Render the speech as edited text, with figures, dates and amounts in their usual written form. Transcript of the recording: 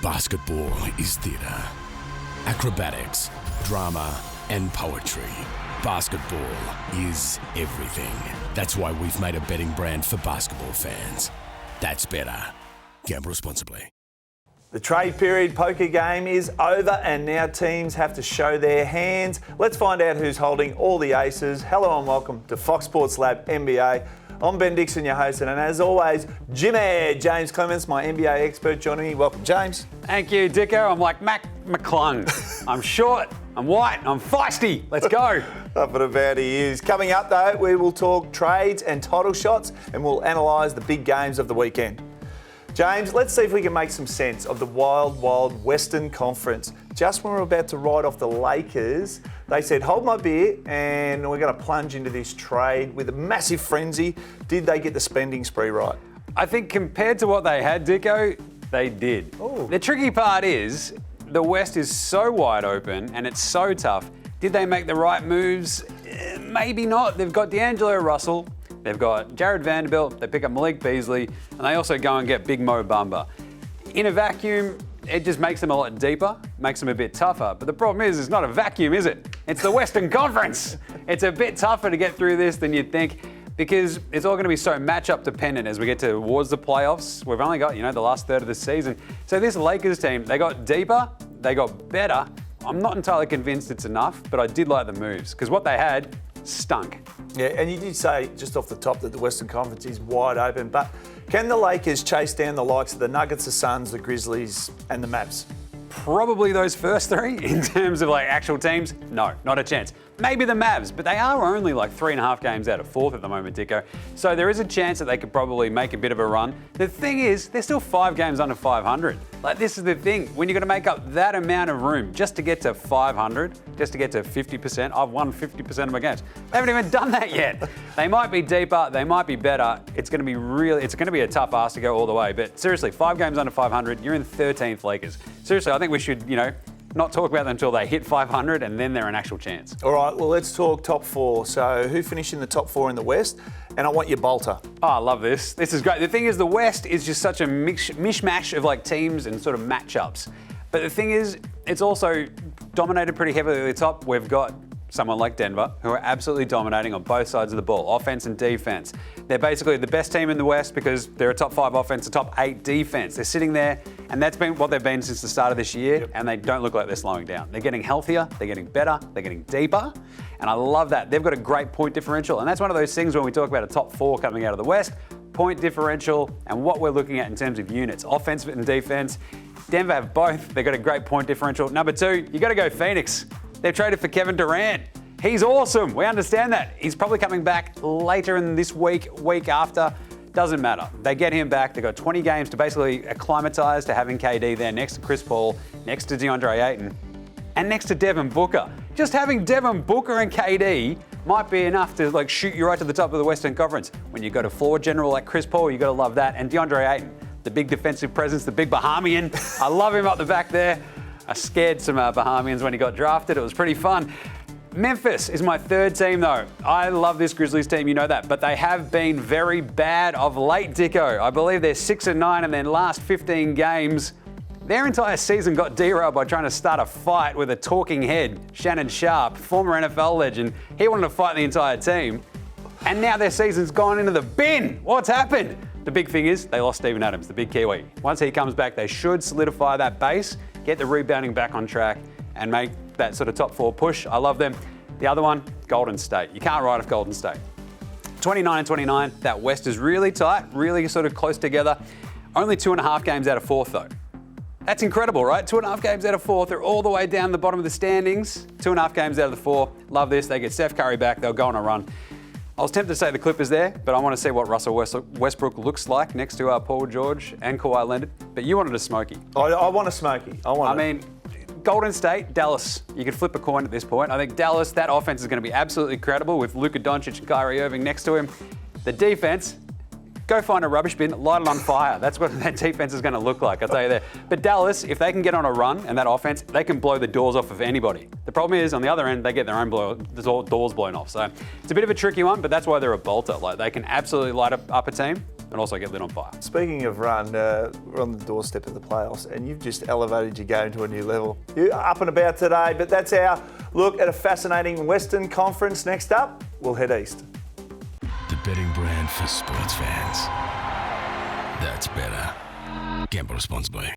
Basketball is theatre. Acrobatics, drama, and poetry. Basketball is everything. That's why we've made a betting brand for basketball fans. That's better. Gamble responsibly. The trade period poker game is over and now teams have to show their hands. Let's find out who's holding all the aces. Hello and welcome to Fox Sports Lab NBA. I'm Ben Dixon, your host, and as always, Jaymz Clements, my NBA expert, joining me. Welcome, James. Thank you, Dicko. I'm like Mac McClung. I'm short, I'm white, I'm feisty. Let's go. Up and about he is. Coming up, though, we will talk trades and title shots, and we'll analyse the big games of the weekend. James, let's see if we can make some sense of the wild, wild Western Conference. Just when we were about to write off the Lakers, they said, hold my beer, and we're going to plunge into this trade with a massive frenzy. Did they get the spending spree right? I think compared to what they had, Dicko, they did. Ooh. The tricky part is the West is so wide open and it's so tough. Did they make the right moves? Maybe not. They've got D'Angelo Russell. They've got Jared Vanderbilt, they pick up Malik Beasley, and they also go and get Big Mo Bamba. In a vacuum, it just makes them a lot deeper, makes them a bit tougher. But the problem is, it's not a vacuum, is it? It's the Western Conference. It's a bit tougher to get through this than you'd think, because it's all going to be so matchup dependent as we get towards the playoffs. We've only got, the last third of the season. So this Lakers team, they got deeper, they got better. I'm not entirely convinced it's enough, but I did like the moves, because what they had stunk. Yeah, and you did say just off the top that the Western Conference is wide open, but can the Lakers chase down the likes of the Nuggets, the Suns, the Grizzlies and the Mavs? Probably those first three in terms of actual teams. No, not a chance. Maybe the Mavs, but they are only 3.5 games out of fourth at the moment, Dicko. So there is a chance that they could probably make a bit of a run. The thing is, they're still 5 games under 500. This is the thing. When you're going to make up that amount of room just to get to 500, just to get to 50%, I've won 50% of my games. They haven't even done that yet. They might be deeper, they might be better. It's going to be a tough ask to go all the way. But seriously, 5 games under 500, you're in 13th Lakers. Seriously, I think we should, not talk about them until they hit 500 and then they're an actual chance. All right, well, let's talk top 4. So who finished in the top 4 in the West? And I want your bolter. Oh, I love this. This is great. The thing is, the West is just such a mishmash of teams and sort of matchups. But the thing is, it's also dominated pretty heavily at the top. We've got someone like Denver, who are absolutely dominating on both sides of the ball, offense and defense. They're basically the best team in the West because they're a top 5 offense, a top 8 defense. They're sitting there, and that's been what they've been since the start of this year, and they don't look like they're slowing down. They're getting healthier, they're getting better, they're getting deeper, and I love that. They've got a great point differential, and that's one of those things when we talk about a top 4 coming out of the West, point differential and what we're looking at in terms of units, offense and defense. Denver have both. They've got a great point differential. Number 2, you got to go Phoenix. They've traded for Kevin Durant. He's awesome. We understand that. He's probably coming back later in this week after. Doesn't matter. They get him back. They've got 20 games to basically acclimatise to having KD there next to Chris Paul, next to DeAndre Ayton, and next to Devin Booker. Just having Devin Booker and KD might be enough to shoot you right to the top of the Western Conference. When you got a floor general like Chris Paul, you got to love that. And DeAndre Ayton, the big defensive presence, the big Bahamian. I love him up the back there. I scared some Bahamians when he got drafted. It was pretty fun. Memphis is my 3rd team, though. I love this Grizzlies team, you know that, but they have been very bad of late, Dicko. I believe they're 6-9 in their last 15 games. Their entire season got derailed by trying to start a fight with a talking head, Shannon Sharpe, former NFL legend. He wanted to fight the entire team, and now their season's gone into the bin. What's happened? The big thing is they lost Steven Adams, the big Kiwi. Once he comes back, they should solidify that base, get the rebounding back on track, and make that sort of top 4 push. I love them. The other one, Golden State. You can't write off Golden State. 29 and 29, that West is really tight, really sort of close together. Only 2.5 games out of 4th, though. That's incredible, right? 2.5 games out of 4th. They're all the way down the bottom of the standings. 2.5 games out of the 4. Love this. They get Steph Curry back. They'll go on a run. I was tempted to say the Clippers there, but I want to see what Russell Westbrook looks like next to Paul George and Kawhi Leonard. But you wanted a smoky. I want a smoky. Golden State, Dallas. You could flip a coin at this point. I think Dallas, that offense is going to be absolutely incredible with Luka Doncic and Kyrie Irving next to him. The defense, go find a rubbish bin, light it on fire. That's what that defense is going to look like, I'll tell you that. But Dallas, if they can get on a run and that offense, they can blow the doors off of anybody. The problem is, on the other end, they get their own doors blown off. So it's a bit of a tricky one, but that's why they're a bolter. They can absolutely light up a team. and also get lit on fire. Speaking of run, we're on the doorstep of the playoffs, and you've just elevated your game to a new level. You're up and about today, but that's our look at a fascinating Western Conference. Next up, we'll head east. The betting brand for sports fans. That's better. Gamble responsibly.